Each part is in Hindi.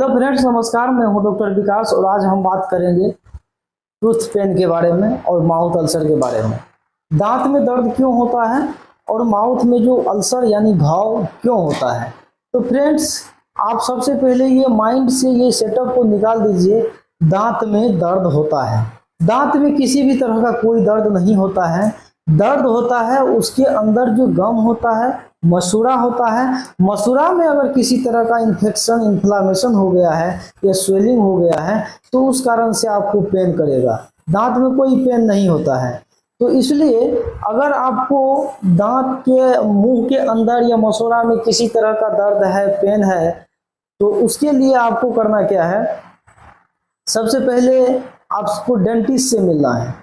हेलो फ्रेंड्स, नमस्कार। मैं हूं डॉक्टर विकास और आज हम बात करेंगे टूथ पेन के बारे में और माउथ अल्सर के बारे में। दांत में दर्द क्यों होता है और माउथ में जो अल्सर यानी घाव क्यों होता है। तो फ्रेंड्स, आप सबसे पहले ये माइंड से ये सेटअप को निकाल दीजिए। दांत में दर्द होता है। दांत में किसी भी तरह का कोई दर्द नहीं होता है। दर्द होता है उसके अंदर जो गम होता है, मसूड़ा होता है। मसूड़ा में अगर किसी तरह का इन्फेक्शन, इन्फ्लामेशन हो गया है या स्वेलिंग हो गया है तो उस कारण से आपको पेन करेगा। दांत में कोई पेन नहीं होता है। तो इसलिए अगर आपको दांत के मुंह के अंदर या मसूड़ा में किसी तरह का दर्द है, पेन है, तो उसके लिए आपको करना क्या है। सबसे पहले आपको डेंटिस्ट से मिलना है।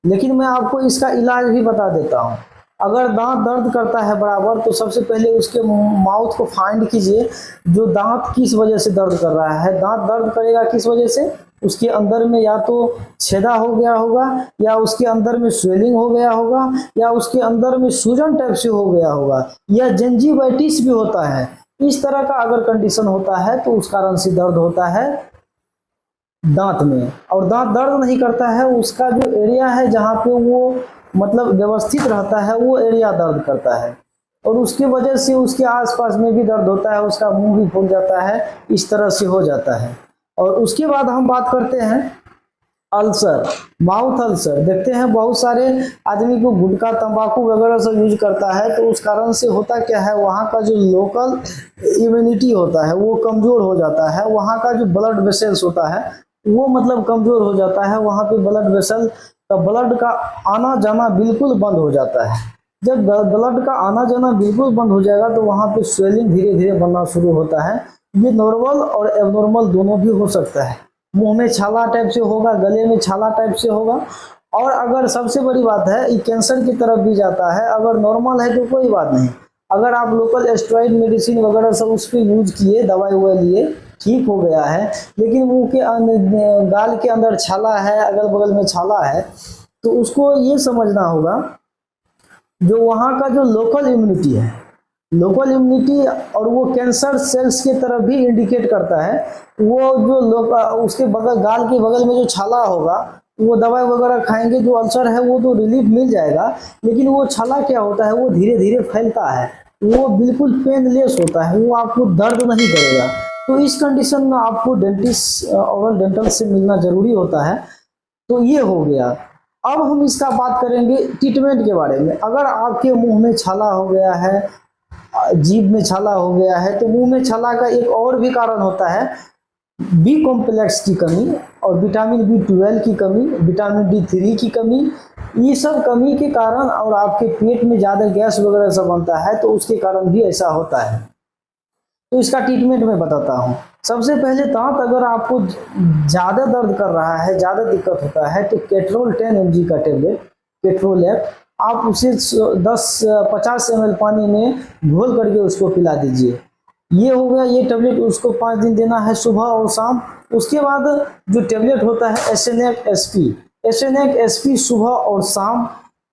लेकिन मैं आपको इसका इलाज भी बता देता हूँ। अगर दांत दर्द करता है बराबर तो सबसे पहले उसके माउथ को फाइंड कीजिए, जो दांत किस वजह से दर्द कर रहा है। दांत दर्द करेगा किस वजह से, उसके अंदर में या तो छेदा हो गया होगा, या उसके अंदर में स्वेलिंग हो गया होगा, या उसके अंदर में सूजन टाइप से हो गया होगा, या जिंजिवाइटिस भी होता है। इस तरह का अगर कंडीशन होता है तो उस कारण से दर्द होता है दांत में। और दांत दर्द नहीं करता है, उसका जो एरिया है जहाँ पे वो मतलब व्यवस्थित रहता है वो एरिया दर्द करता है, और उसकी वजह से उसके आसपास में भी दर्द होता है, उसका मुंह भी फूल जाता है, इस तरह से हो जाता है। और उसके बाद हम बात करते हैं अल्सर, माउथ अल्सर। देखते हैं बहुत सारे आदमी को गुटखा, तंबाकू वगैरह सब यूज करता है, तो उस कारण से होता क्या है, वहाँ का जो लोकल इम्यूनिटी होता है वो कमजोर हो जाता है। वहाँ का जो ब्लड वेसल्स होता है वो मतलब कमजोर हो जाता है। वहाँ पे ब्लड वेसल का ब्लड का आना जाना बिल्कुल बंद हो जाता है। जब ब्लड का आना जाना बिल्कुल बंद हो जाएगा तो वहाँ पे स्वेलिंग धीरे धीरे बनना शुरू होता है। ये नॉर्मल और एबनॉर्मल दोनों भी हो सकता है। मुंह में छाला टाइप से होगा, गले में छाला टाइप से होगा। और अगर सबसे बड़ी बात है, ये कैंसर की तरफ भी जाता है। अगर नॉर्मल है तो कोई बात नहीं, अगर आप लोकल स्टेरॉइड मेडिसिन वगैरह सब उस पर यूज किए, दवाई ववाई लिए, ठीक हो गया है। लेकिन मुंह के गाल के अंदर छाला है, अगल बगल में छाला है, तो उसको ये समझना होगा जो वहाँ का जो लोकल इम्यूनिटी है, लोकल इम्यूनिटी, और वो कैंसर सेल्स की तरफ भी इंडिकेट करता है। वो जो उसके बगल, गाल के बगल में जो छाला होगा, वो दवाई वगैरह खाएंगे, जो अल्सर है वो तो रिलीफ मिल जाएगा। लेकिन वो छाला क्या होता है, वो धीरे धीरे फैलता है, वो बिल्कुल पेनलेस होता है, वो आपको दर्द नहीं करेगा। तो इस कंडीशन में आपको डेंटिस्ट और डेंटल से मिलना जरूरी होता है। तो ये हो गया। अब हम इसका बात करेंगे ट्रीटमेंट के बारे में। अगर आपके मुंह में छाला हो गया है, जीभ में छाला हो गया है, तो मुंह में छाला का एक और भी कारण होता है बी कॉम्प्लेक्स की कमी और विटामिन B12 की कमी, विटामिन D3 की कमी। ये सब कमी के कारण, और आपके पेट में ज़्यादा गैस वगैरह सब बनता है, तो उसके कारण भी ऐसा होता है। तो इसका ट्रीटमेंट मैं बताता हूँ। सबसे पहले दांत अगर आपको ज़्यादा दर्द कर रहा है, ज़्यादा दिक्कत होता है, तो कैट्रोल 10 mg का टेबलेट, कैट्रोलैक, आप उसे 50 ml पानी में घोल करके उसको पिला दीजिए। ये हो गया, ये टेबलेट उसको 5 दिन देना है, सुबह और शाम। उसके बाद जो टेबलेट होता है एसएनएक एसपी, सुबह और शाम,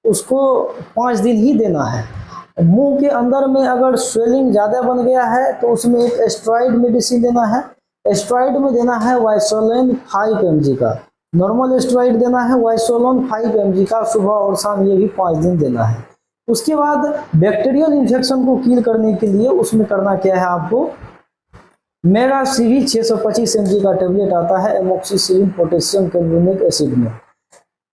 उसको 5 दिन ही देना है। मुंह के अंदर में अगर स्वेलिंग ज़्यादा बन गया है तो उसमें एक एस्टेरॉइड मेडिसिन देना है। एस्टेरॉइड में देना है वाइसोलेन 5 mg का, नॉर्मल एस्टेरॉइड देना है वाइसोलेन 5 mg का, सुबह और शाम, ये भी 5 दिन देना है। उसके बाद बैक्टीरियल इन्फेक्शन को किल करने के लिए उसमें करना क्या है, आपको मेगा सीवी 625 mg का टेबलेट आता है एमोक्सिसिलिन पोटेशियम कैल्विनिक एसिड में।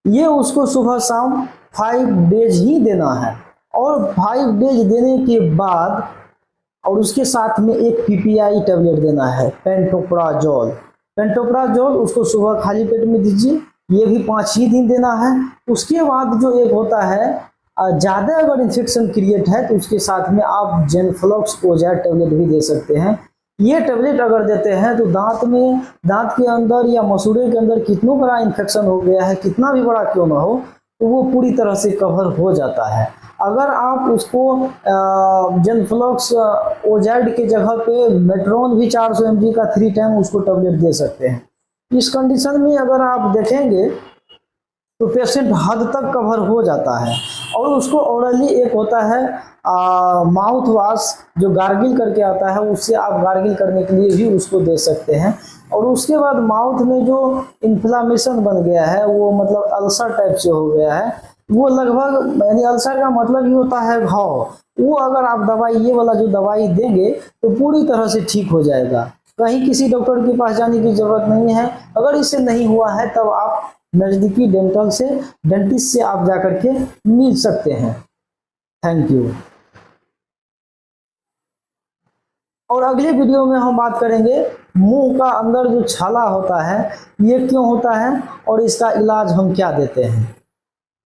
ये उसको सुबह शाम 5 डेज ही देना है। और 5 डेज देने के बाद और उसके साथ में एक PPI टेबलेट देना है, पेंटोप्राजोल, उसको सुबह खाली पेट में दीजिए। ये भी 5 ही दिन देना है। उसके बाद जो एक होता है, ज़्यादा अगर इन्फेक्शन क्रिएट है तो उसके साथ में आप जेनफ्लॉक्स ओजाइड टेबलेट भी दे सकते हैं। ये टेबलेट अगर देते हैं तो दांत के अंदर या मसूड़े के अंदर कितना बड़ा इन्फेक्शन हो गया है, कितना भी बड़ा क्यों ना हो, तो वो पूरी तरह से कवर हो जाता है। अगर आप उसको जेनफ्लॉक्स ओजाइड के जगह पे मेट्रोन भी 400 mg का 3 टाइम उसको टेबलेट दे सकते हैं। इस कंडीशन में अगर आप देखेंगे तो पेशेंट हद तक कवर हो जाता है। और उसको ओरली एक होता है माउथ वॉश जो गार्गिल करके आता है, उससे आप गार्गिल करने के लिए भी उसको दे सकते हैं। और उसके बाद माउथ में जो इन्फ्लामेशन बन गया है, वो मतलब अल्सर टाइप से हो गया है, वो लगभग यानी अल्सर का मतलब ही होता है घाव, वो अगर आप दवाई ये वाला जो दवाई देंगे तो पूरी तरह से ठीक हो जाएगा। कहीं किसी डॉक्टर के पास जाने की जरूरत नहीं है। अगर इससे नहीं हुआ है तब आप नज़दीकी डेंटिस्ट से आप जाकर के मिल सकते हैं। Thank you. और अगले वीडियो में हम बात करेंगे मुंह का अंदर जो छाला होता है ये क्यों होता है और इसका इलाज हम क्या देते हैं।